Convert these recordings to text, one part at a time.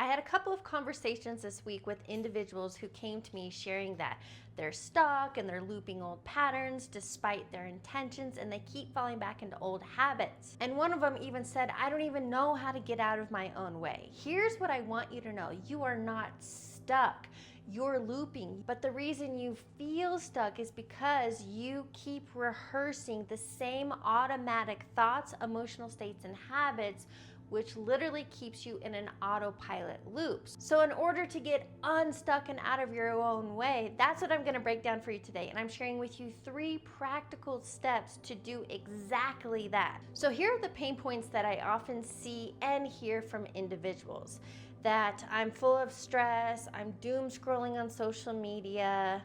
I had a couple of conversations this week with individuals who came to me sharing that they're stuck and they're looping old patterns despite their intentions, and they keep falling back into old habits. And one of them even said, I don't even know how to get out of my own way. Here's what I want you to know. You are not stuck. You're looping. But the reason you feel stuck is because you keep rehearsing the same automatic thoughts, emotional states, and habits, which literally keeps you in an autopilot loop. So in order to get unstuck and out of your own way, that's what I'm gonna break down for you today. And I'm sharing with you 3 practical steps to do exactly that. So here are the pain points that I often see and hear from individuals. That I'm full of stress, I'm doom scrolling on social media,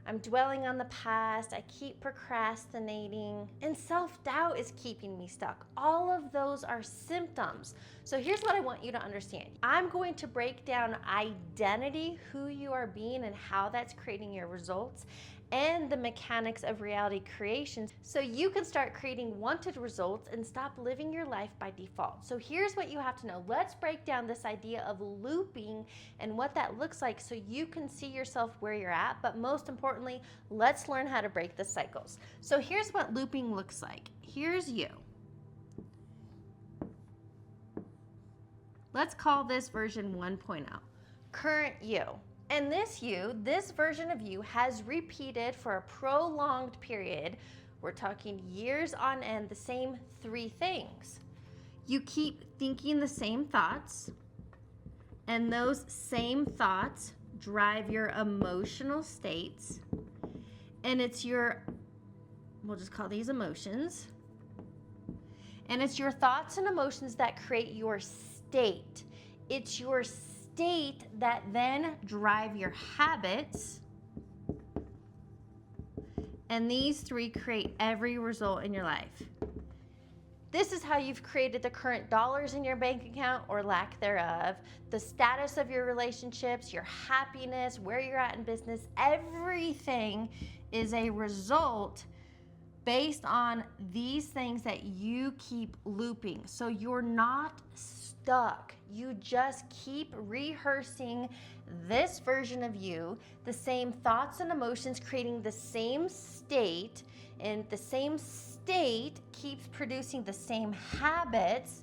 I'm dwelling on the past, I keep procrastinating, and self-doubt is keeping me stuck. All of those are symptoms. So here's what I want you to understand. I'm going to break down identity, who you are being and how that's creating your results, and the mechanics of reality creation so you can start creating wanted results and stop living your life by default. So here's what you have to know. Let's break down this idea of looping and what that looks like so you can see yourself where you're at, but most importantly, let's learn how to break the cycles. So here's what looping looks like. Here's you. Let's call this version 1.0, current you. And this version of you has repeated for a prolonged period, we're talking years on end, the same 3 things. You keep thinking the same thoughts, and those same thoughts drive your emotional states, and it's we'll just call these emotions, and it's your thoughts and emotions that create your state. It's your state that then drive your habits, and these 3 create every result in your life. This is how you've created the current dollars in your bank account or lack thereof, the status of your relationships, your happiness, where you're at in business. Everything is a result based on these things that you keep looping. So you're not stuck. You just keep rehearsing this version of you, the same thoughts and emotions, creating the same state, and the same state keeps producing the same habits,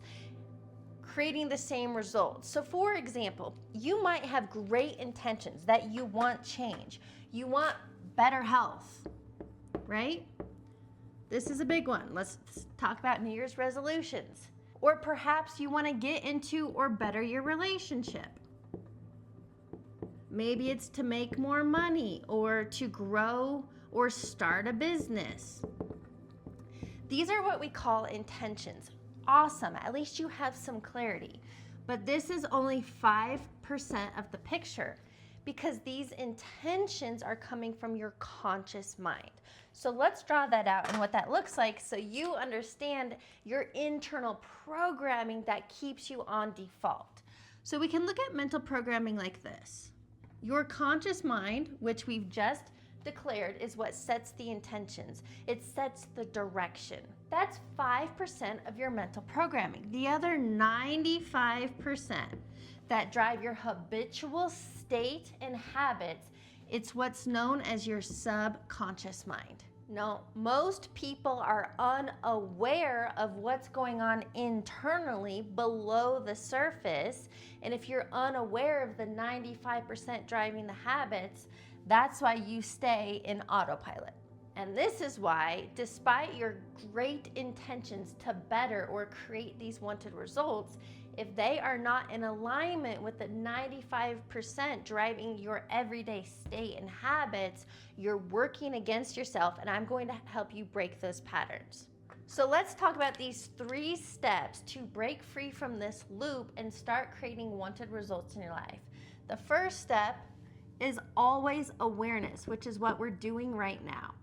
creating the same results. So for example, you might have great intentions that you want change. You want better health, right? This is a big one. Let's talk about New Year's resolutions. Or perhaps you want to get into or better your relationship. Maybe it's to make more money or to grow or start a business. These are what we call intentions. Awesome, at least you have some clarity. But this is only 5% of the picture, because these intentions are coming from your conscious mind. So let's draw that out and what that looks like so you understand your internal programming that keeps you on default. So we can look at mental programming like this. Your conscious mind, which we've just declared, is what sets the intentions. It sets the direction. That's 5% of your mental programming. The other 95% that drive your habitual state and habits, it's what's known as your subconscious mind. No, most people are unaware of what's going on internally below the surface. And if you're unaware of the 95% driving the habits, that's why you stay in autopilot. And this is why, despite your great intentions to better or create these wanted results, if they are not in alignment with the 95% driving your everyday state and habits, you're working against yourself, and I'm going to help you break those patterns. So let's talk about these 3 steps to break free from this loop and start creating wanted results in your life. The first step is always awareness, which is what we're doing right now.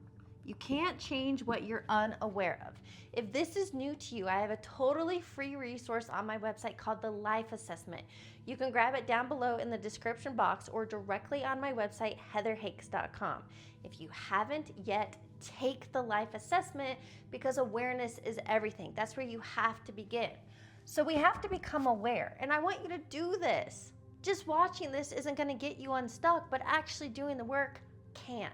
You can't change what you're unaware of. If this is new to you, I have a totally free resource on my website called the Life Assessment. You can grab it down below in the description box or directly on my website, heatherhakes.com. If you haven't yet, take the Life Assessment, because awareness is everything. That's where you have to begin. So we have to become aware. And I want you to do this. Just watching this isn't going to get you unstuck, but actually doing the work can.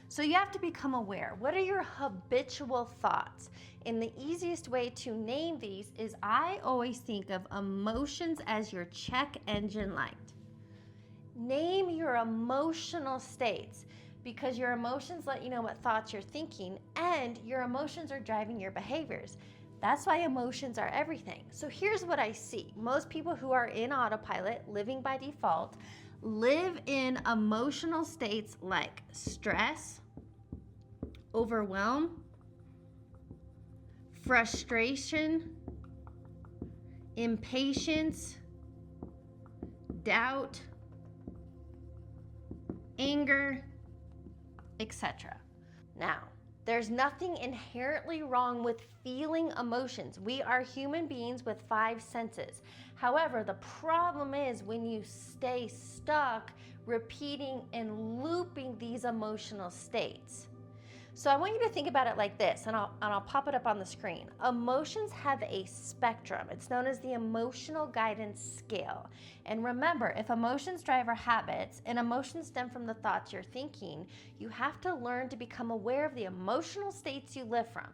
So you have to become aware. What are your habitual thoughts? And the easiest way to name these is I always think of emotions as your check engine light. Name your emotional states, because your emotions let you know what thoughts you're thinking, and your emotions are driving your behaviors. That's why emotions are everything. So here's what I see. Most people who are in autopilot, living by default, live in emotional states like stress, overwhelm, frustration, impatience, doubt, anger, etc. Now, there's nothing inherently wrong with feeling emotions. We are human beings with 5 senses. However, the problem is when you stay stuck repeating and looping these emotional states. So I want you to think about it like this, and I'll pop it up on the screen. Emotions have a spectrum. It's known as the emotional guidance scale. And remember, if emotions drive our habits and emotions stem from the thoughts you're thinking, you have to learn to become aware of the emotional states you live from.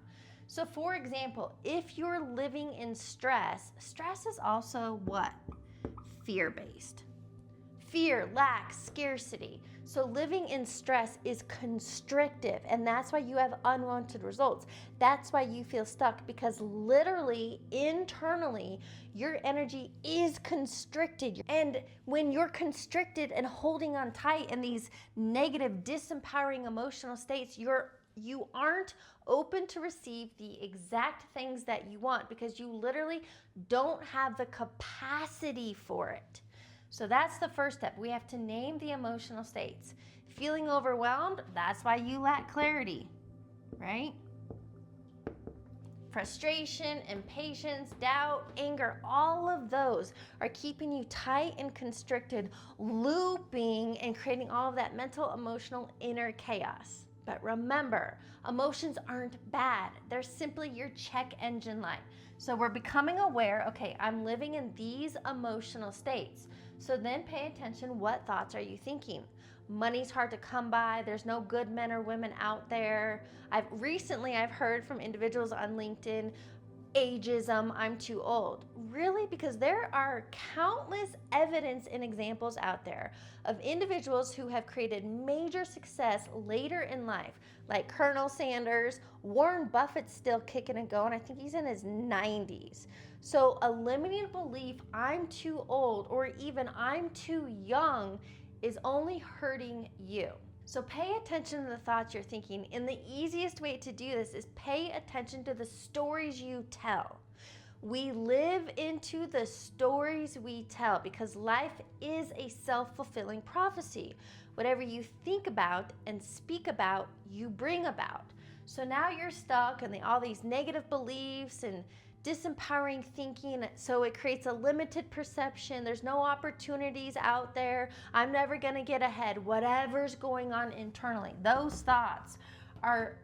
So for example, if you're living in stress, stress is also what? Fear-based. Fear, lack, scarcity. So living in stress is constrictive, and that's why you have unwanted results. That's why you feel stuck, because literally, internally, your energy is constricted. And when you're constricted and holding on tight in these negative, disempowering emotional states, you aren't open to receive the exact things that you want, because you literally don't have the capacity for it. So that's the first step. We have to name the emotional states. Feeling overwhelmed, that's why you lack clarity, right? Frustration, impatience, doubt, anger, all of those are keeping you tight and constricted, looping and creating all of that mental, emotional, inner chaos. But remember, emotions aren't bad. They're simply your check engine light. So we're becoming aware, okay, I'm living in these emotional states. So then pay attention, what thoughts are you thinking? Money's hard to come by. There's no good men or women out there. I've heard from individuals on LinkedIn, ageism, I'm too old. Really? Because there are countless evidence and examples out there of individuals who have created major success later in life, like Colonel Sanders. Warren Buffett's still kicking and going. I think he's in his 90s. So a limiting belief, I'm too old, or even I'm too young, is only hurting you. So pay attention to the thoughts you're thinking, and the easiest way to do this is pay attention to the stories you tell. We live into the stories we tell, because life is a self-fulfilling prophecy. Whatever you think about and speak about, you bring about. So now you're stuck in all these negative beliefs and disempowering thinking, so it creates a limited perception. There's no opportunities out there. I'm never gonna get ahead. Whatever's going on internally, those thoughts are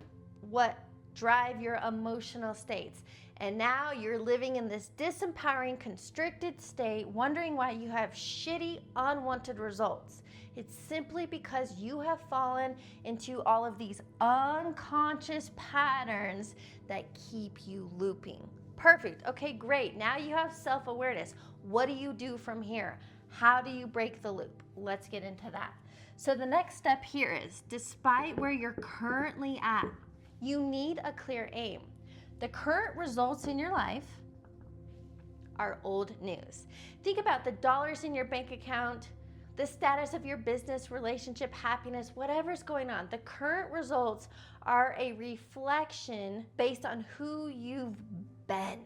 what drive your emotional states. And now you're living in this disempowering, constricted state, wondering why you have shitty, unwanted results. It's simply because you have fallen into all of these unconscious patterns that keep you looping. Perfect. Okay, great. Now you have self-awareness. What do you do from here? How do you break the loop? Let's get into that. So the next step here is, despite where you're currently at, you need a clear aim. The current results in your life are old news. Think about the dollars in your bank account, the status of your business, relationship, happiness, whatever's going on. The current results are a reflection based on who you've been.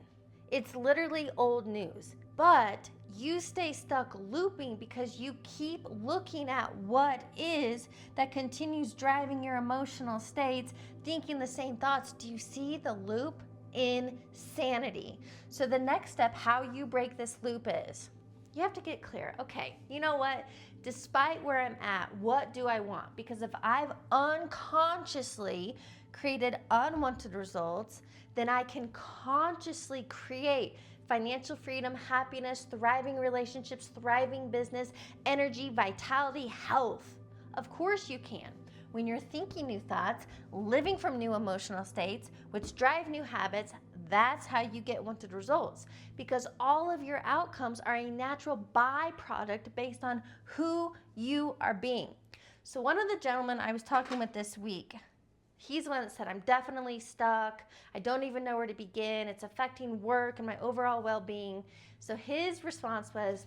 It's literally old news, but you stay stuck looping because you keep looking at what is that continues driving your emotional states, thinking the same thoughts. Do you see the loop? Insanity. So the next step, how you break this loop, is you have to get clear. Okay, you know what? Despite where I'm at, what do I want? Because if I've unconsciously created unwanted results, then I can consciously create financial freedom, happiness, thriving relationships, thriving business, energy, vitality, health. Of course you can. When you're thinking new thoughts, living from new emotional states, which drive new habits, that's how you get wanted results, because all of your outcomes are a natural byproduct based on who you are being. So one of the gentlemen I was talking with this week, he's the one that said, I'm definitely stuck. I don't even know where to begin. It's affecting work and my overall well-being. So his response was,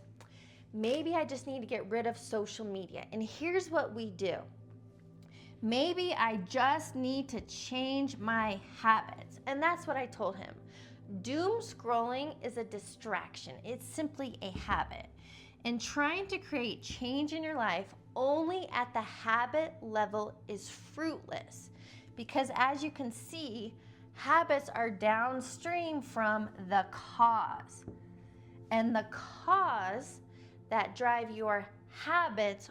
maybe I just need to get rid of social media. And here's what we do. Maybe I just need to change my habits. And that's what I told him. Doom scrolling is a distraction. It's simply a habit. And trying to create change in your life only at the habit level is fruitless. Because as you can see, habits are downstream from the cause. And the cause that drive your habits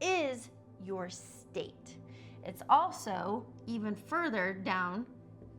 is your state. It's also, even further down,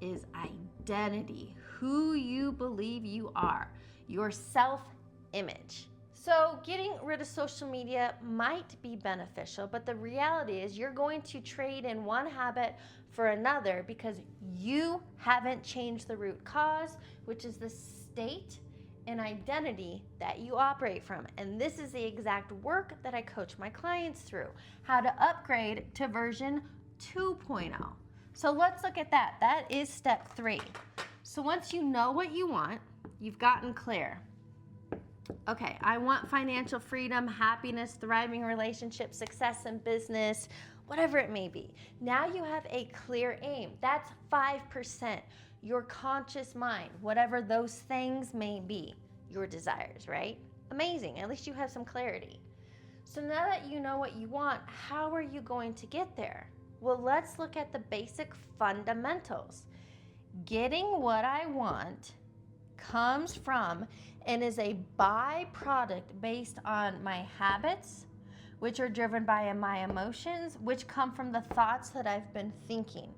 is identity, who you believe you are, your self-image. So getting rid of social media might be beneficial, but the reality is you're going to trade in one habit for another because you haven't changed the root cause, which is the state and identity that you operate from. And this is the exact work that I coach my clients through, how to upgrade to version 2.0. So let's look at that. That is step 3. So once you know what you want, you've gotten clear. Okay, I want financial freedom, happiness, thriving relationships, success in business, whatever it may be. Now you have a clear aim. That's 5%. Your conscious mind, whatever those things may be, your desires, right? Amazing. At least you have some clarity. So now that you know what you want, how are you going to get there? Well, let's look at the basic fundamentals. Getting what I want comes from and is a byproduct based on my habits, which are driven by my emotions, which come from the thoughts that I've been thinking.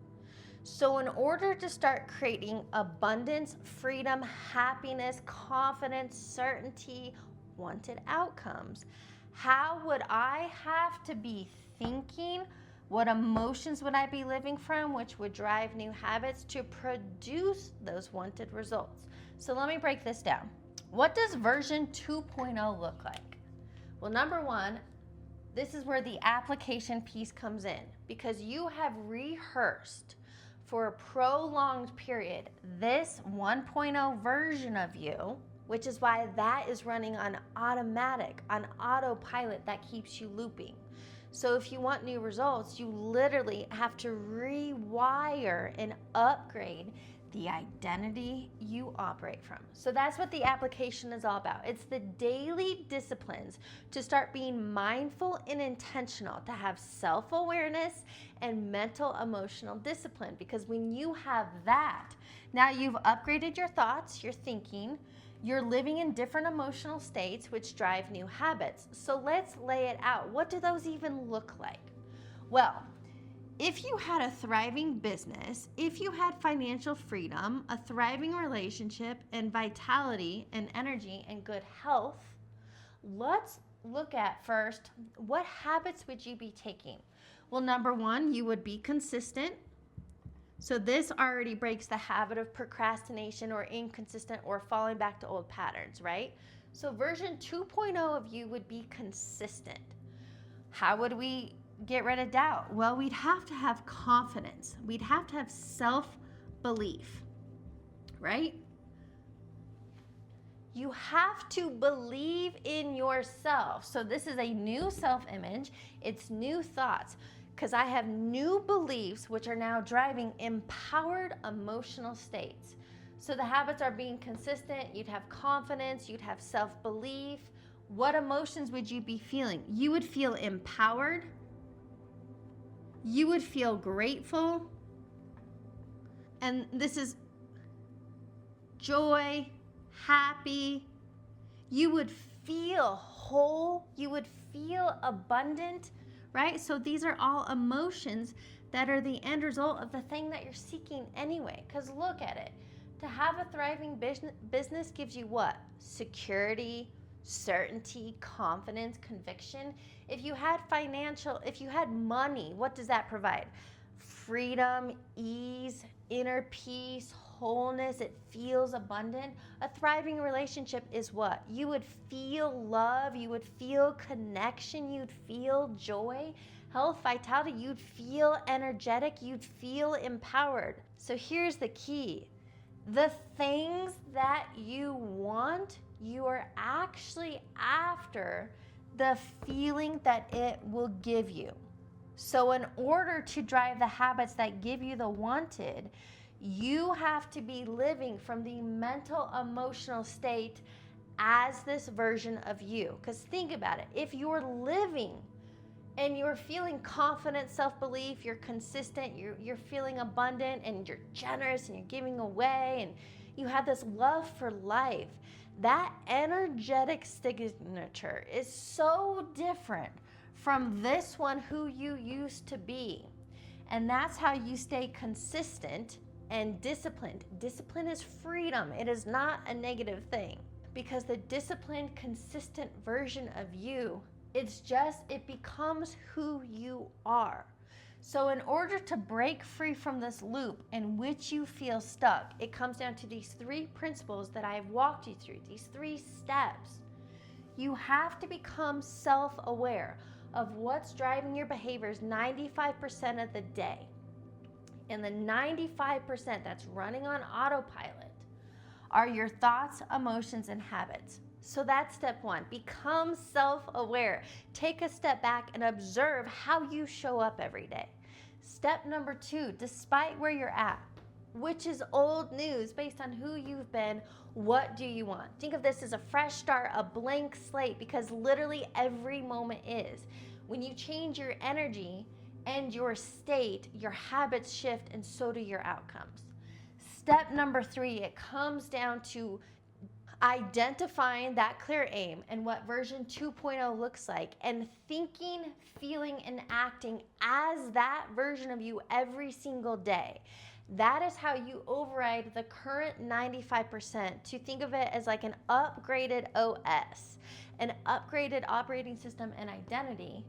So in order to start creating abundance, freedom, happiness, confidence, certainty, wanted outcomes, how would I have to be thinking? What emotions would I be living from, which would drive new habits to produce those wanted results? So let me break this down. What does version 2.0 look like? Well, number one, this is where the application piece comes in, because you have rehearsed for a prolonged period this 1.0 version of you, which is why that is running on automatic, on autopilot, that keeps you looping. So if you want new results, you literally have to rewire and upgrade the identity you operate from. So that's what the application is all about. It's the daily disciplines to start being mindful and intentional, to have self-awareness and mental emotional discipline. Because when you have that, now you've upgraded your thoughts, your thinking, you're living in different emotional states, which drive new habits. So let's lay it out. What do those even look like? Well, if you had a thriving business, if you had financial freedom, a thriving relationship, and vitality and energy and good health, let's look at first, what habits would you be taking? Well, number one, you would be consistent. So this already breaks the habit of procrastination or inconsistent or falling back to old patterns, right? So version 2.0 of you would be consistent. How would we get rid of doubt? Well, we'd have to have confidence. We'd have to have self-belief, right? You have to believe in yourself. So this is a new self-image. It's new thoughts, because I have new beliefs which are now driving empowered emotional states. So the habits are being consistent. You'd have confidence. You'd have self-belief. What emotions would you be feeling? You would feel empowered. You would feel grateful. And this is joy, happy. You would feel whole. You would feel abundant, right? So these are all emotions that are the end result of the thing that you're seeking anyway. Because look at it. To have a thriving business gives you what? Security, certainty, confidence, conviction. If you had money, what does that provide? Freedom, ease, inner peace, wholeness. It feels abundant. A thriving relationship is what? You would feel love, you would feel connection, you'd feel joy, health, vitality, you'd feel energetic, you'd feel empowered. So here's the key. The things that you want, you are actually after the feeling that it will give you. So in order to drive the habits that give you the wanted, you have to be living from the mental, emotional state as this version of you. Because think about it. If you're living and you're feeling confident, self-belief, you're consistent, you're feeling abundant, and you're generous, and you're giving away, and you have this love for life, that energetic signature is so different from this one who you used to be. And that's how you stay consistent and disciplined. Discipline is freedom. It is not a negative thing, because the disciplined, consistent version of you, it becomes who you are. So in order to break free from this loop in which you feel stuck, it comes down to these 3 principles that I've walked you through, these 3 steps. You have to become self-aware of what's driving your behaviors 95% of the day. And the 95% that's running on autopilot are your thoughts, emotions, and habits. So that's step 1. Become self-aware. Take a step back and observe how you show up every day. Step number 2, despite where you're at, which is old news based on who you've been, what do you want? Think of this as a fresh start, a blank slate, because literally every moment is. When you change your energy and your state, your habits shift, and so do your outcomes. Step number 3, it comes down to identifying that clear aim and what version 2.0 looks like, and thinking, feeling, and acting as that version of you every single day. That is how you override the current 95%, to think of it as like an upgraded OS, an upgraded operating system and identity.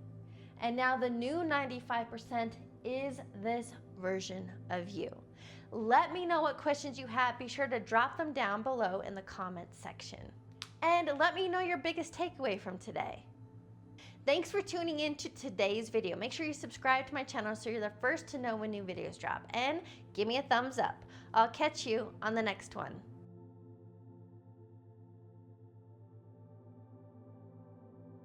And now the new 95% is this version of you. Let me know what questions you have. Be sure to drop them down below in the comments section. And let me know your biggest takeaway from today. Thanks for tuning in to today's video. Make sure you subscribe to my channel so you're the first to know when new videos drop. And give me a thumbs up. I'll catch you on the next one.